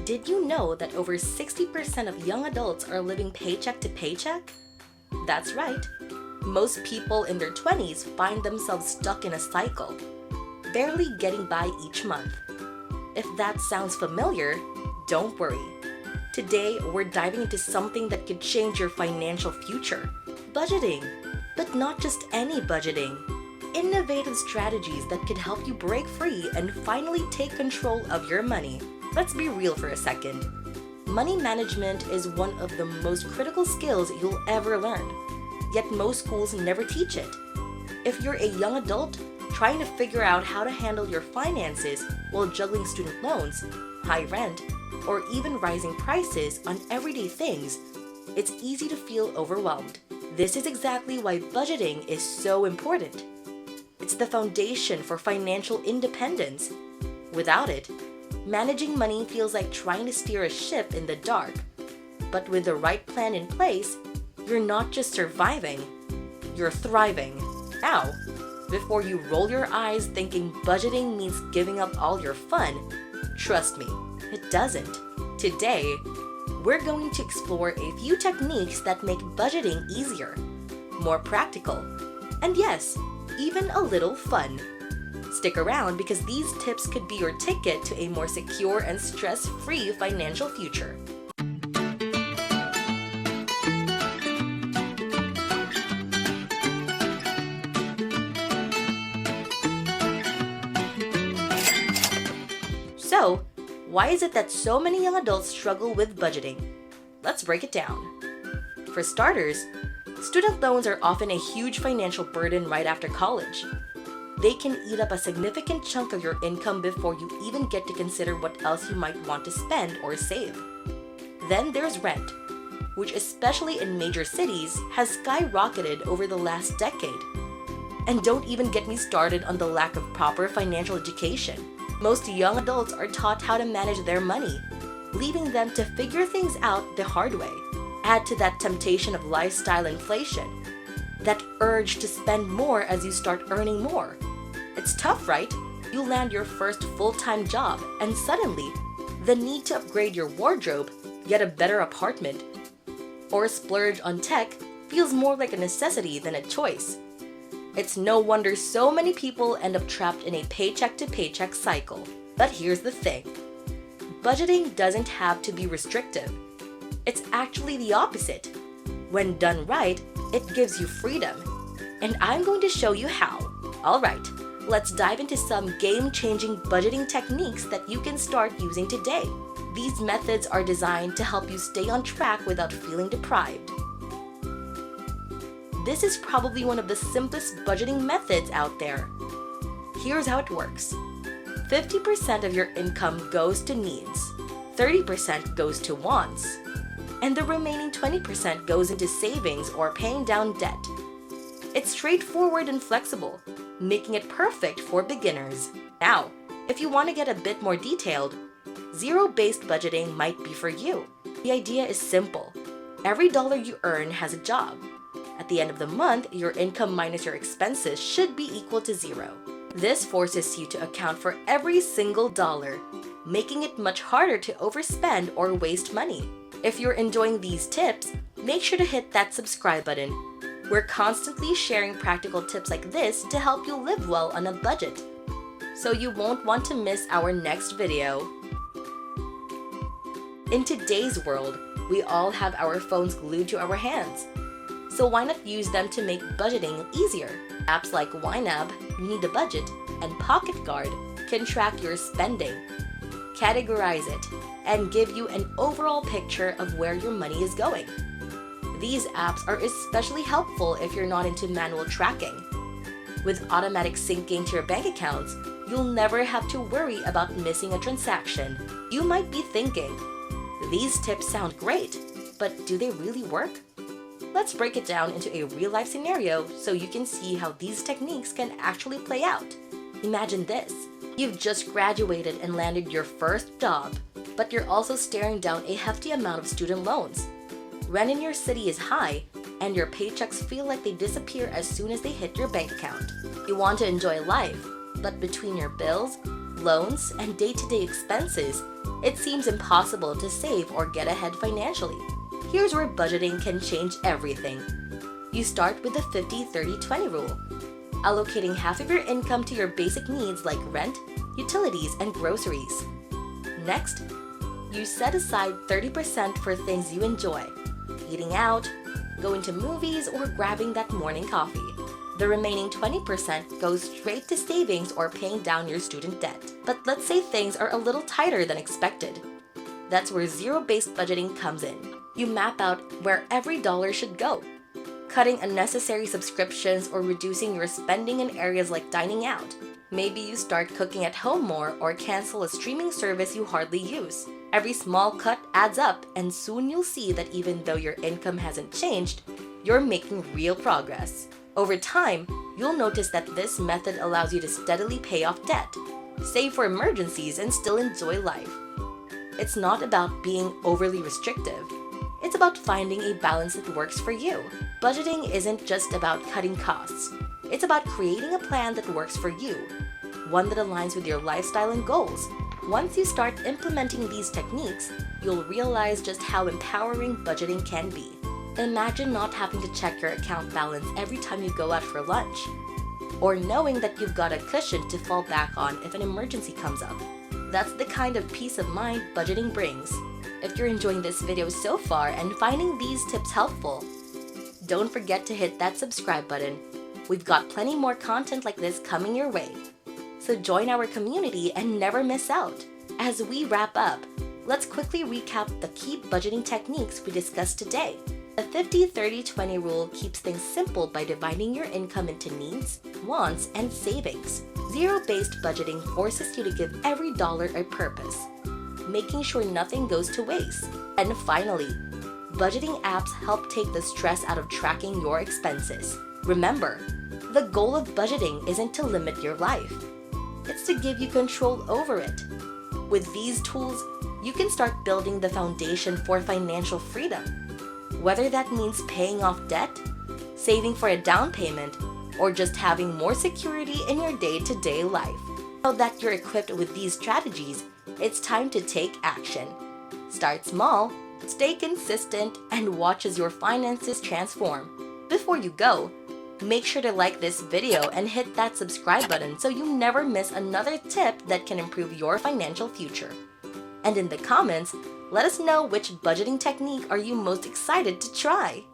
Did you know that over 60% of young adults are living paycheck to paycheck? That's right. Most people in their 20s find themselves stuck in a cycle, barely getting by each month. If that sounds familiar, don't worry. Today, we're diving into something that could change your financial future: budgeting. But not just any budgeting. Innovative strategies that could help you break free and finally take control of your money. Let's be real for a second. Money management is one of the most critical skills you'll ever learn, yet most schools never teach it. If you're a young adult trying to figure out how to handle your finances while juggling student loans, high rent, or even rising prices on everyday things, it's easy to feel overwhelmed. This is exactly why budgeting is so important. It's the foundation for financial independence. Without it, managing money feels like trying to steer a ship in the dark. But with the right plan in place, you're not just surviving, you're thriving. Now, before you roll your eyes thinking budgeting means giving up all your fun, trust me, it doesn't. Today, we're going to explore a few techniques that make budgeting easier, more practical, and yes, even a little fun. Stick around because these tips could be your ticket to a more secure and stress-free financial future. So, why is it that so many young adults struggle with budgeting? Let's break it down. For starters, student loans are often a huge financial burden right after college. They can eat up a significant chunk of your income before you even get to consider what else you might want to spend or save. Then there's rent, which especially in major cities has skyrocketed over the last decade. And don't even get me started on the lack of proper financial education. Most young adults are taught how to manage their money, leaving them to figure things out the hard way. Add to that temptation of lifestyle inflation, that urge to spend more as you start earning more. It's tough, right? You land your first full-time job and suddenly, the need to upgrade your wardrobe, get a better apartment, or splurge on tech feels more like a necessity than a choice. It's no wonder so many people end up trapped in a paycheck-to-paycheck cycle. But here's the thing. Budgeting doesn't have to be restrictive. It's actually the opposite. When done right, it gives you freedom. And I'm going to show you how. Alright, let's dive into some game-changing budgeting techniques that you can start using today. These methods are designed to help you stay on track without feeling deprived. This is probably one of the simplest budgeting methods out there. Here's how it works. 50% of your income goes to needs, 30% goes to wants, and the remaining 20% goes into savings or paying down debt. It's straightforward and flexible, making it perfect for beginners. Now, if you want to get a bit more detailed, zero-based budgeting might be for you. The idea is simple. Every dollar you earn has a job. At the end of the month, your income minus your expenses should be equal to zero. This forces you to account for every single dollar, making it much harder to overspend or waste money. If you're enjoying these tips, make sure to hit that subscribe button. We're constantly sharing practical tips like this to help you live well on a budget, so you won't want to miss our next video. In today's world, we all have our phones glued to our hands. So why not use them to make budgeting easier? Apps like YNAB, You Need a Budget, and Pocket Guard can track your spending, categorize it, and give you an overall picture of where your money is going. These apps are especially helpful if you're not into manual tracking. With automatic syncing to your bank accounts, you'll never have to worry about missing a transaction. You might be thinking, these tips sound great, but do they really work? Let's break it down into a real-life scenario so you can see how these techniques can actually play out. Imagine this. You've just graduated and landed your first job, but you're also staring down a hefty amount of student loans. Rent in your city is high, and your paychecks feel like they disappear as soon as they hit your bank account. You want to enjoy life, but between your bills, loans, and day-to-day expenses, it seems impossible to save or get ahead financially. Here's where budgeting can change everything. You start with the 50-30-20 rule, allocating half of your income to your basic needs like rent, utilities, and groceries. Next, you set aside 30% for things you enjoy, eating out, going to movies, or grabbing that morning coffee. The remaining 20% goes straight to savings or paying down your student debt. But let's say things are a little tighter than expected. That's where zero-based budgeting comes in. You map out where every dollar should go, cutting unnecessary subscriptions or reducing your spending in areas like dining out. Maybe you start cooking at home more or cancel a streaming service you hardly use. Every small cut adds up, and soon you'll see that even though your income hasn't changed, you're making real progress. Over time, you'll notice that this method allows you to steadily pay off debt, save for emergencies, and still enjoy life. It's not about being overly restrictive. It's about finding a balance that works for you. Budgeting isn't just about cutting costs. It's about creating a plan that works for you, one that aligns with your lifestyle and goals. Once you start implementing these techniques, you'll realize just how empowering budgeting can be. Imagine not having to check your account balance every time you go out for lunch, or knowing that you've got a cushion to fall back on if an emergency comes up. That's the kind of peace of mind budgeting brings. If you're enjoying this video so far and finding these tips helpful, don't forget to hit that subscribe button. We've got plenty more content like this coming your way. So join our community and never miss out. As we wrap up, let's quickly recap the key budgeting techniques we discussed today. The 50-30-20 rule keeps things simple by dividing your income into needs, wants, and savings. Zero-based budgeting forces you to give every dollar a purpose, making sure nothing goes to waste. And finally, budgeting apps help take the stress out of tracking your expenses. Remember, the goal of budgeting isn't to limit your life. It's to give you control over it. With these tools, you can start building the foundation for financial freedom. Whether that means paying off debt, saving for a down payment, or just having more security in your day-to-day life. Now that you're equipped with these strategies, it's time to take action. Start small, stay consistent, and watch as your finances transform. Before you go, make sure to like this video and hit that subscribe button so you never miss another tip that can improve your financial future. And in the comments, let us know which budgeting technique are you most excited to try.